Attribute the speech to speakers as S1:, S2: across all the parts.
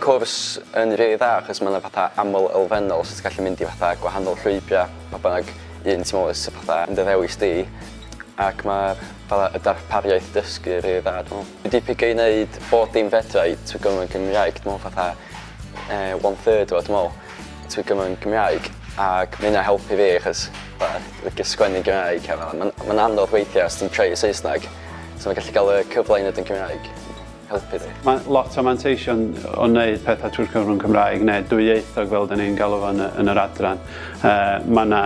S1: cwrs yn rili dda achos mae yna fatha aml elfennol sy'n gallu mynd i fatha gwahanol llwybiau, pa bynnag un ti'n meddwl sy'n fatha yn dy ddewis di. Ac mae y darpariaeth dysgu rili dda, dwi'n meddwl. Dwi 'di pigo i wneud bob dim fedra i trwy Gymraeg Gymraeg, dwi'n meddwl fatha 1/3 o, dwi'n meddwl, trwy Gymraeg Gymraeg. Ac mae hynna'n helpu fi achos licio sgwennu Gymraeg hefyd. Mae'n anodd weithiau os ti'n troi i Saesneg, so mae'n gallu cael y cyfle i wneud yn Gymraeg. Helpu fi.
S2: Mae lot o manteision o wneud pethau trwy'r cyfrwng Cymraeg neu dwyieithog fel dyn ni'n galw fo yn yr adran. Mae yna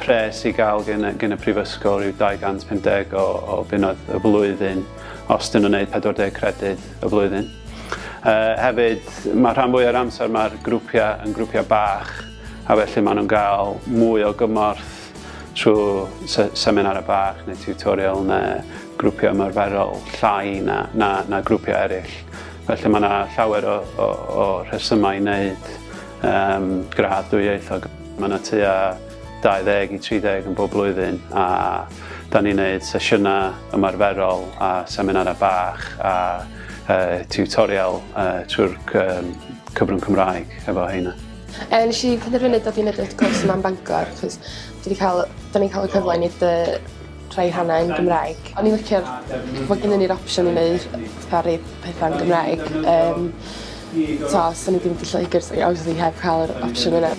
S2: pres i gael gen y Prifysgol rhyw 250 o bunnoedd y flwyddyn os dyn nhw'n gwneud 40 credyd y flwyddyn. Hefyd, mae rhan fwy o'r amser mae'r grwpiau yn grwpiau bach a felly maen nhw'n cael mwy o gymorth trwy seminarau bach neu tutorial neu grwpiau ymarferol llai na grwpiau eraill. Felly mae yna llawer o rhesymau i wneud gradd dwyieithog. Mae yna tua 20 i 30 yn bob blwyddyn a da ni'n gwneud sesiynau ymarferol a seminarau bach a tutorial trwy'r cyfrwng Cymraeg efo heina.
S3: Nes i penderfynu dod i wneud y cwrs yma yn Bangor, achos da ni'n cael y cyfle i wneud rhai hannau yn Gymraeg. O'n i'n licio'r fod gen ni'r opsiwn i wneud rhai pethau yn Gymraeg. So, os da ni ddim wedi Lloegr, so i obviously heb cael yr opsiwn yna.